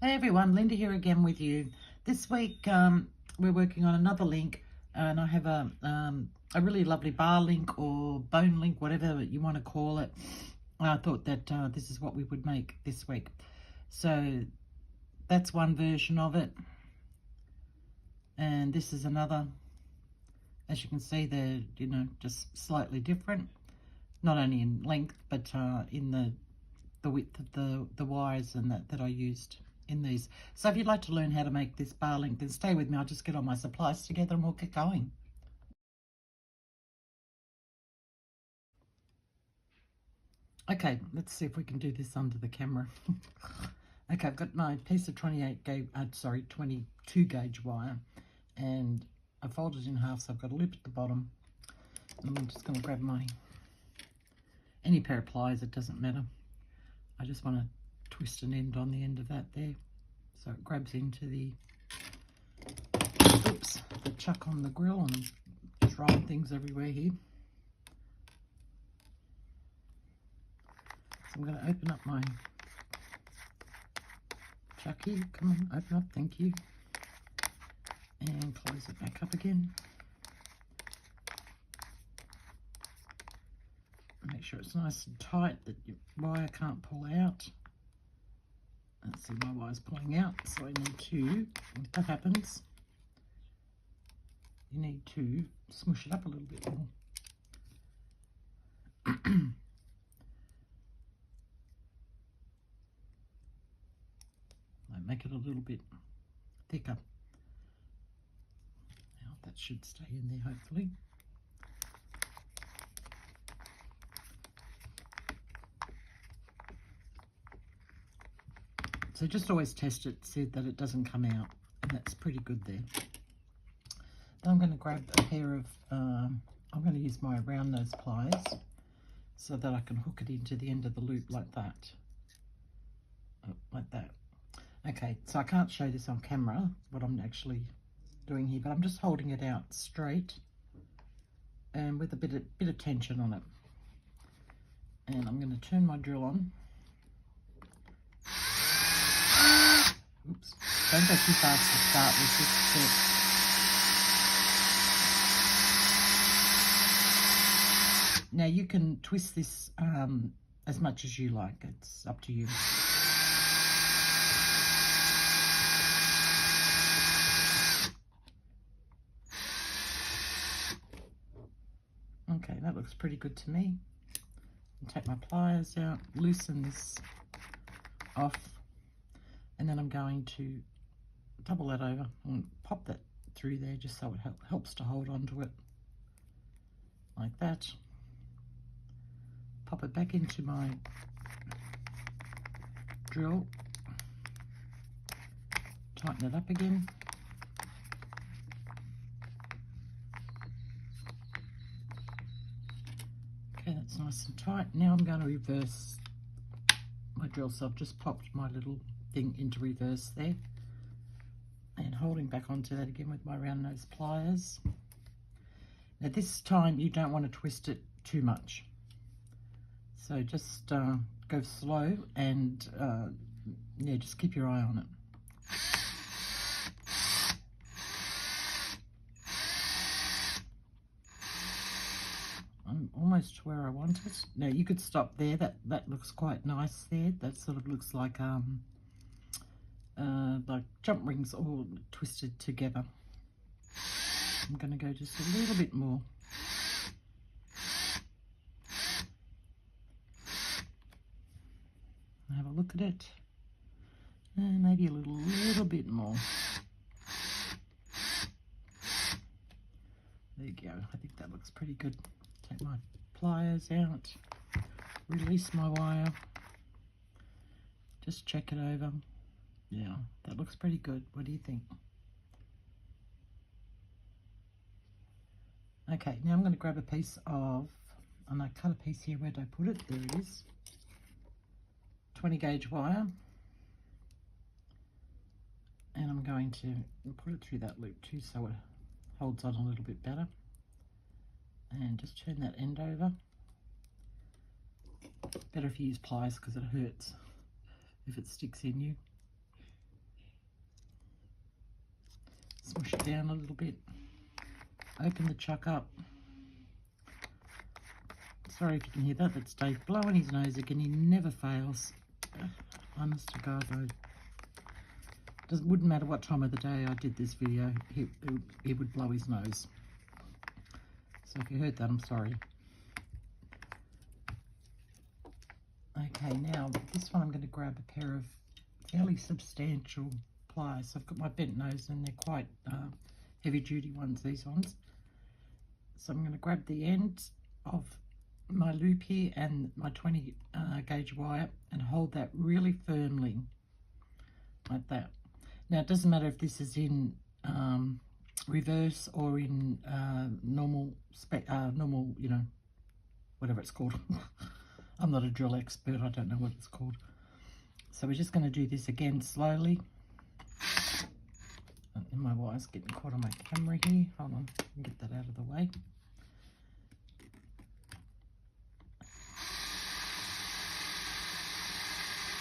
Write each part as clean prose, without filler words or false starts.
Hey everyone, Linda here again with you. This week we're working on another link, and I have a really lovely bar link or bone link, whatever you want to call it. I thought that this is what we would make this week. So that's one version of it, and this is another. As you can see, they're just slightly different, not only in length but in the width of the wires and that I used in these. So if you'd like to learn how to make this bar link, then stay with me. I'll just get all my supplies together and we'll get going. Okay, let's see if we can do this under the camera. Okay, I've got my piece of 22 gauge wire, and I folded it in half, so I've got a loop at the bottom. And I'm just going to grab any pair of pliers, it doesn't matter. I just want to twist an end on the end of that there, so it grabs into the chuck on the grill, and I'm just rolling things everywhere here. So I'm going to open up my chuck here. Come on, open up, thank you. And close it back up again. Make sure it's nice and tight, that your wire can't pull out. Let's see, my wire's pulling out, so I need to, if that happens, you need to smush it up a little bit more. Make it a little bit thicker. Now that should stay in there, hopefully. So just always test it, see that it doesn't come out, and that's pretty good there. Then I'm going to grab a pair of, I'm going to use my round nose pliers so that I can hook it into the end of the loop like that. Like that. Okay, so I can't show this on camera, what I'm actually doing here, but I'm just holding it out straight and with a bit of tension on it. And I'm going to turn my drill on. Oops, don't go too fast to start with this. Now you can twist this as much as you like, it's up to you. Okay, that looks pretty good to me. Take my pliers out, loosen this off, and then I'm going to double that over and pop that through there just so it helps to hold onto it like that. Pop it back into my drill, tighten it up again. Okay, that's nice and tight. Now I'm going to reverse my drill, so I've just popped my little thing into reverse there and holding back onto that again with my round nose pliers. Now this time you don't want to twist it too much, so just go slow and yeah, just keep your eye on it. I'm almost where I want it. Now you could stop there. That looks quite nice there. That sort of looks like jump rings all twisted together. I'm going to go just a little bit more. Have a look at it. And maybe a little bit more. There you go. I think that looks pretty good. Take my pliers out, release my wire, just check it over. Yeah, that looks pretty good. What do you think? Okay, now I'm going to grab a piece of, and I cut a piece here. Where did I put it? There it is. 20 gauge wire. And I'm going to put it through that loop too so it holds on a little bit better. And just turn that end over. Better if you use pliers because it hurts if it sticks in you. it down a little bit. Open the chuck up. Sorry if you can hear that. That's Dave blowing his nose again. He never fails. Honest to God, though. Wouldn't matter what time of the day I did this video, he would blow his nose. So if you heard that, I'm sorry. Okay, now this one I'm going to grab a pair of fairly substantial pliers. So I've got my bent nose and they're quite heavy duty ones, these ones. So I'm going to grab the end of my loop here and my 20 gauge wire and hold that really firmly like that. Now it doesn't matter if this is in reverse or in normal, you know, whatever it's called. I'm not a drill expert, I don't know what it's called. So we're just going to do this again slowly. And my wire's getting caught on my camera here. Hold on, get that out of the way.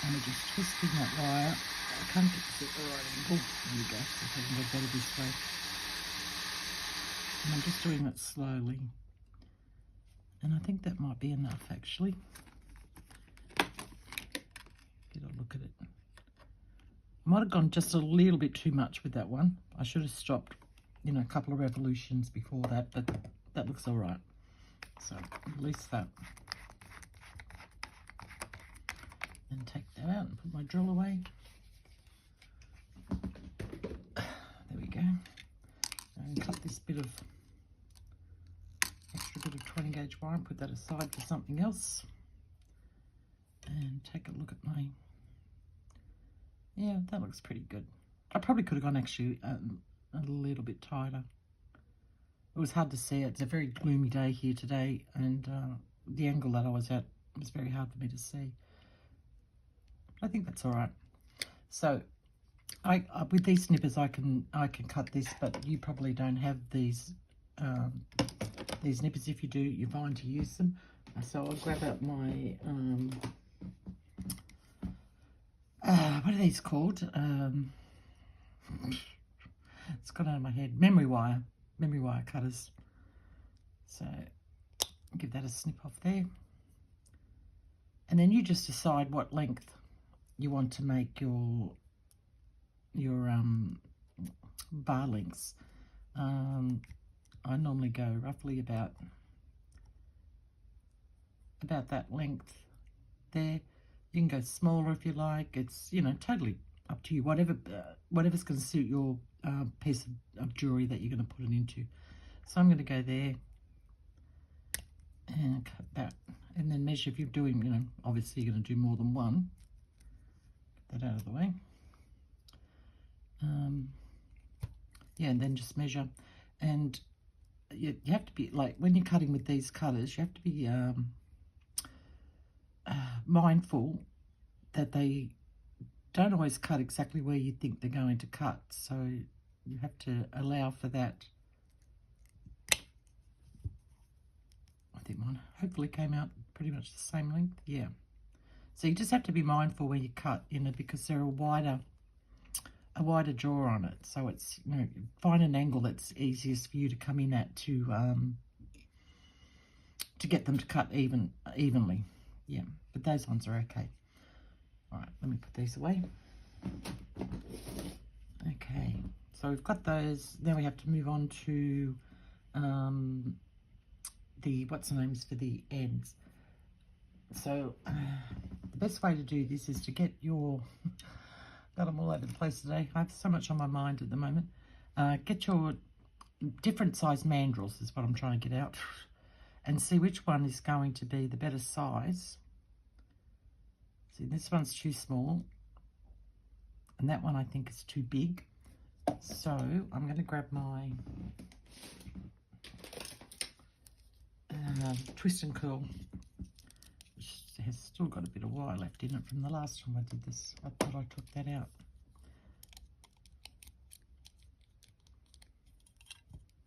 And we're just twisting that wire. I can't get the right angle. There we go. So I can go better this way. And I'm just doing it slowly. And I think that might be enough, actually. Get a look at it. I might have gone just a little bit too much with that one. I should have stopped, you know, a couple of revolutions before that, but that looks all right. So release that. And take that out and put my drill away. There we go. And cut this extra bit of 20 gauge wire and put that aside for something else. And take a look at my, yeah, that looks pretty good. I probably could have gone actually a little bit tighter. It was hard to see. It's a very gloomy day here today, and the angle that I was at was very hard for me to see. I think that's all right. So with these snippers I can cut this, but you probably don't have these nippers. If you do, you're fine to use them. So I'll grab out my what are these called? It's gone out of my head. Memory wire cutters. So give that a snip off there, and then you just decide what length you want to make your bar lengths. I normally go roughly about that length there. You can go smaller if you like. It's, you know, totally up to you. Whatever's going to suit your piece of jewelry that you're going to put it into. So I'm going to go there and cut that, and then measure. If you're doing, you know, obviously you're going to do more than one. Get that out of the way. Yeah, and then just measure. And you have to be, like, when you're cutting with these cutters, you have to be mindful that they don't always cut exactly where you think they're going to cut. So you have to allow for that. I think mine hopefully came out pretty much the same length. Yeah. So you just have to be mindful where you cut, you know, because they're a wider jaw on it. So it's, you know, find an angle that's easiest for you to come in at to get them to cut evenly. Yeah, but those ones are okay. All right, let me put these away. Okay, so we've got those. Now we have to move on to the, what's the names for the ends. So the best way to do this is to get your, got them all over the place today. I have so much on my mind at the moment. Get your different size mandrels is what I'm trying to get out, and see which one is going to be the better size. See, this one's too small, and that one I think is too big. So I'm going to grab my twist and curl, which has still got a bit of wire left in it from the last time I did this. I thought I took that out.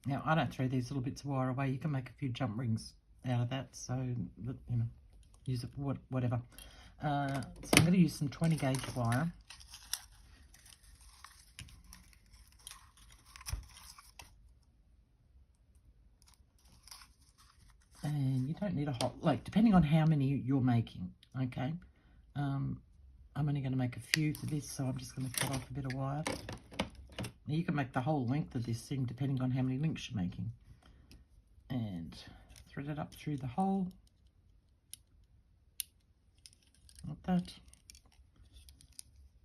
Now, I don't throw these little bits of wire away. You can make a few jump rings out of that, so, you know, use it for whatever. So I'm going to use some 20 gauge wire. And you don't need a whole, like, depending on how many you're making, okay? I'm only going to make a few for this, so I'm just going to cut off a bit of wire. Now you can make the whole length of this thing depending on how many links you're making. And thread it up through the hole, like that.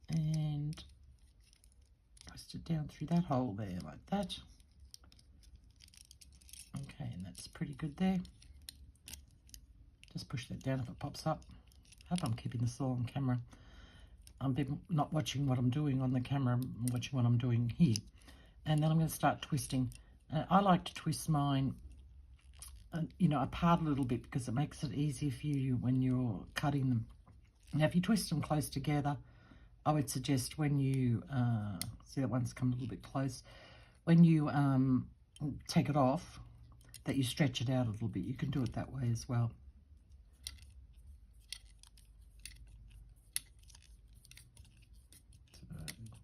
And twist it down through that hole there, like that. Okay, and that's pretty good there. Just push that down if it pops up. I hope I'm keeping this all on camera. I'm not watching what I'm doing on the camera, I'm watching what I'm doing here. And then I'm going to start twisting. I like to twist mine, you know, apart a little bit because it makes it easier for you when you're cutting them. Now, if you twist them close together, I would suggest when you, see that one's come a little bit close, when you take it off, that you stretch it out a little bit. You can do it that way as well.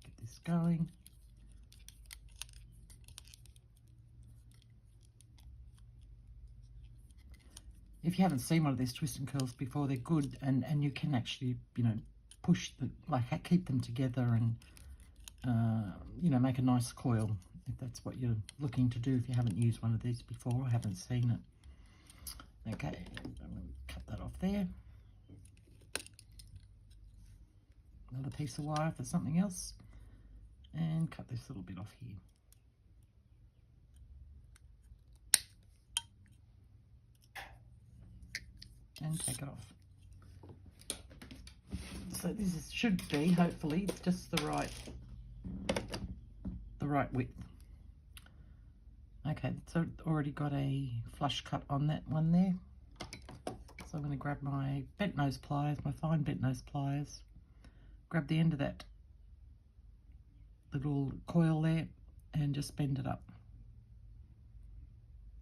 Get this going. If you haven't seen one of these twist and curls before, they're good, and you can actually, you know, push the, like, keep them together and, you know, make a nice coil if that's what you're looking to do. If you haven't used one of these before or haven't seen it. Okay, I'm going to cut that off there. Another piece of wire for something else, and cut this little bit off here. And take it off. So this should be, hopefully, just the right width. Okay, so already got a flush cut on that one there. So I'm going to grab my bent nose pliers, my fine bent nose pliers, grab the end of that little coil there and just bend it up.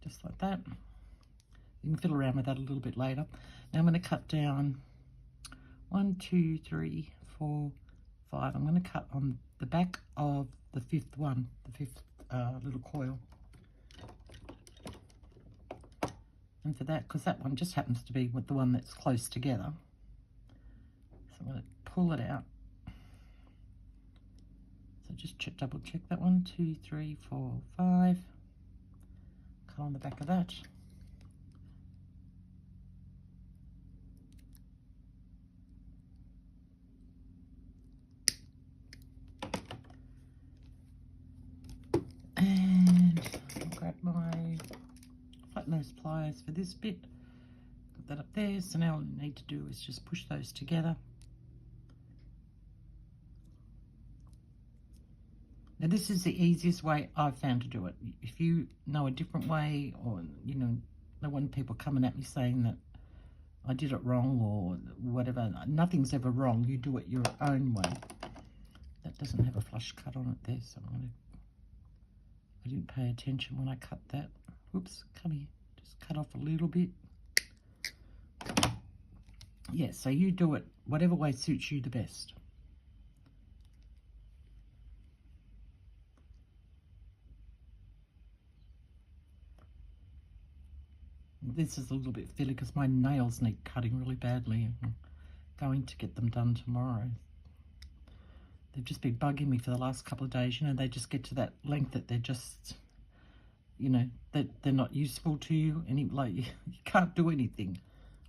Just like that. You can fiddle around with that a little bit later. Now I'm going to cut down 1, 2, 3, 4, 5. I'm going to cut on the back of the fifth one, the fifth little coil. And for that, because that one just happens to be with the one that's close together, so I'm going to pull it out. So just double check that 1, 2, 3, 4, 5. Cut on the back of that. And I'll grab my flat nose pliers for this bit. Put that up there. So now all I need to do is just push those together. Now this is the easiest way I've found to do it. If you know a different way, or you know, I want people coming at me saying that I did it wrong or whatever. Nothing's ever wrong. You do it your own way. That doesn't have a flush cut on it there, so I didn't pay attention when I cut that. Whoops, come here. Just cut off a little bit. Yeah, so you do it whatever way suits you the best. This is a little bit fiddly because my nails need cutting really badly. I'm going to get them done tomorrow. They've just been bugging me for the last couple of days. You know, they just get to that length that they're just, you know, that they're not useful to you. And like, you can't do anything.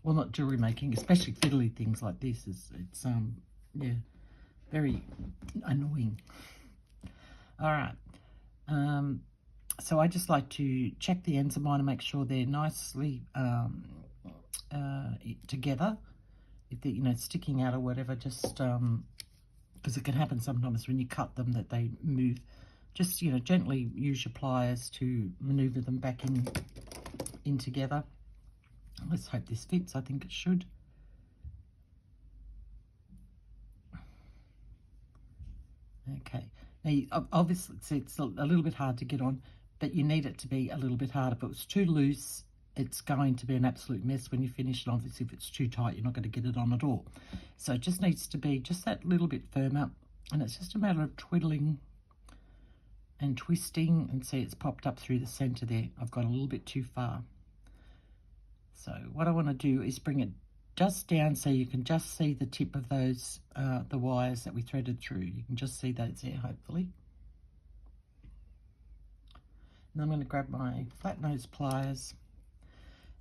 Well, not jewelry making, especially fiddly things like this. It's yeah, very annoying. All right. So I just like to check the ends of mine and make sure they're nicely together. If they're, you know, sticking out or whatever, just because it can happen sometimes when you cut them that they move. Just, you know, gently use your pliers to maneuver them back in together. Let's hope this fits. I think it should. Okay. Now, obviously, it's a little bit hard to get on, but you need it to be a little bit hard. If it was too loose, it's going to be an absolute mess when you finish. And obviously, if it's too tight, you're not going to get it on at all. So it just needs to be just that little bit firmer. And it's just a matter of twiddling and twisting. And see, it's popped up through the center there. I've got a little bit too far. So what I want to do is bring it just down so you can just see the tip of those, the wires that we threaded through. You can just see those there, hopefully. And I'm going to grab my flat nose pliers.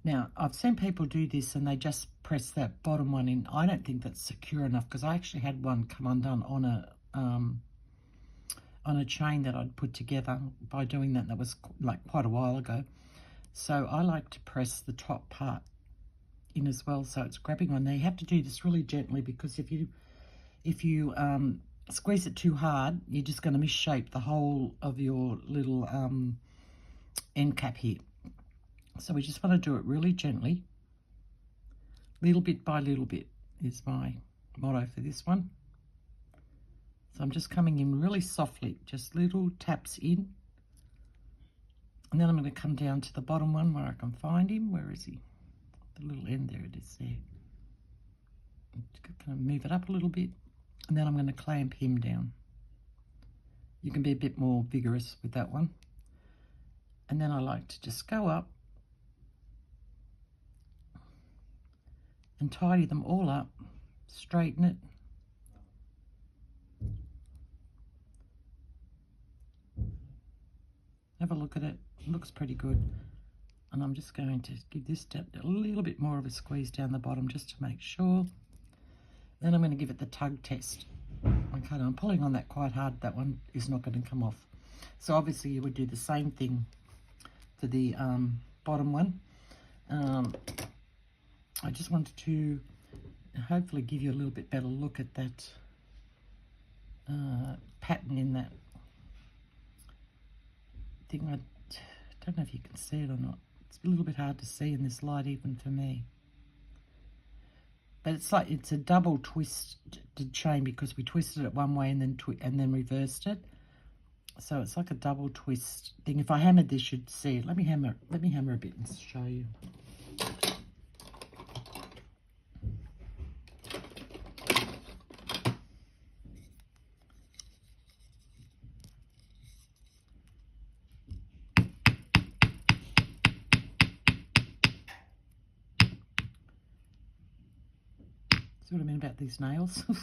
Now, I've seen people do this and they just press that bottom one in. I don't think that's secure enough because I actually had one come undone on a chain that I'd put together by doing that. That was like quite a while ago. So I like to press the top part in as well, so it's grabbing on there. You have to do this really gently because if you squeeze it too hard, you're just going to misshape the whole of your little end cap here. So we just want to do it really gently, little bit by little bit is my motto for this one. So I'm just coming in really softly, just little taps in. And then I'm going to come down to the bottom one where I can find him. Where is he? The little end, there it is there. I'm just going to move it up a little bit. And then I'm going to clamp him down. You can be a bit more vigorous with that one. And then I like to just go up and tidy them all up, straighten it. Have a look at it. It looks pretty good. And I'm just going to give this a little bit more of a squeeze down the bottom just to make sure. Then I'm going to give it the tug test. Okay, I'm pulling on that quite hard. That one is not going to come off. So obviously you would do the same thing for the bottom one. I just wanted to hopefully give you a little bit better look at that pattern in that thing. I don't know if you can see it or not. It's a little bit hard to see in this light even for me. But it's like it's a double twisted chain because we twisted it one way and then reversed it. So it's like a double twist thing. If I hammered this, you'd see it. Let me hammer a bit and show you. See what I mean about these nails? Let me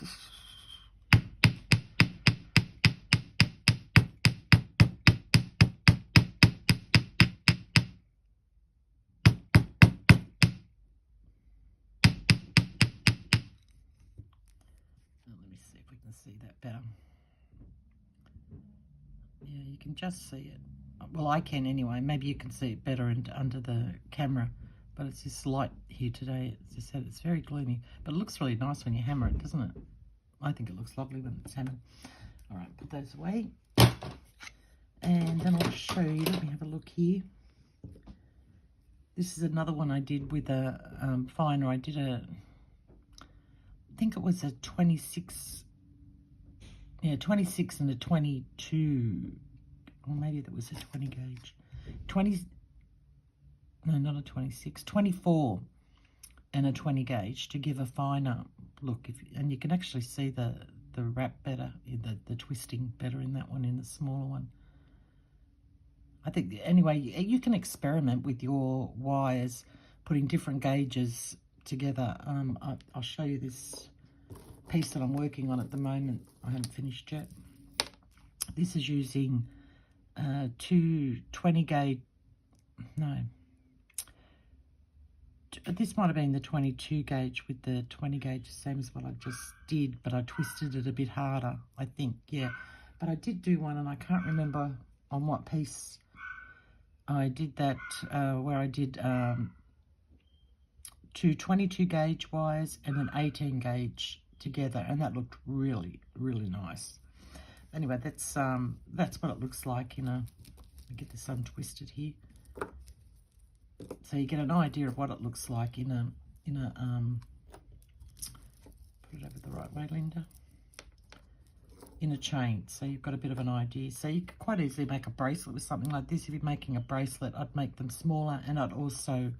see if we can see that better. Yeah, you can just see it. Well, I can anyway. Maybe you can see it better under the camera. But it's this light here today. As I said, it's very gloomy. But it looks really nice when you hammer it, doesn't it? I think it looks lovely when it's hammered. All right, put those away. And then I'll show you. Let me have a look here. This is another one I did with a finer. I did I think it was a 26. Yeah, 26 and a 22. Or maybe that was a 20 gauge. No, not a 26, 24 and a 20 gauge to give a finer look. And you can actually see the wrap better, the twisting better in that one, in the smaller one. I think, anyway, you can experiment with your wires, putting different gauges together. I'll show you this piece that I'm working on at the moment. I haven't finished yet. This is using two 20 gauge, no. This might have been the 22 gauge with the 20 gauge, the same as what I just did, but I twisted it a bit harder, I think, yeah. But I did do one, and I can't remember on what piece I did that, where I did two 22 gauge wires and an 18 gauge together, and that looked really, really nice. Anyway, that's what it looks like in a, let me get this untwisted here. So you get an idea of what it looks like in a put it over the right way, Linda, in a chain. So you've got a bit of an idea. So you could quite easily make a bracelet with something like this. If you're making a bracelet, I'd make them smaller, and I'd also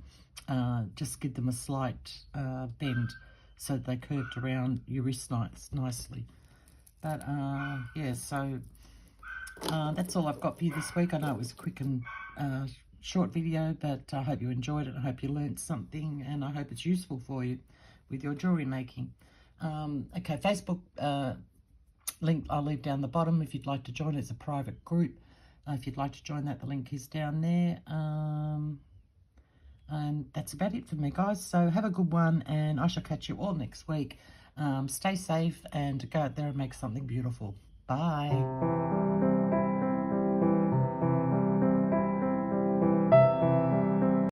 just give them a slight bend so that they curved around your wrist nicely. But yeah, so that's all I've got for you this week. I know it was quick and short video, but I hope you enjoyed it. I hope you learned something, and I hope it's useful for you with your jewellery making. Okay, Facebook link I'll leave down the bottom if you'd like to join. It's a private group. If you'd like to join that, the link is down there. And that's about it for me, guys. So have a good one, and I shall catch you all next week. Stay safe and go out there and make something beautiful. Bye.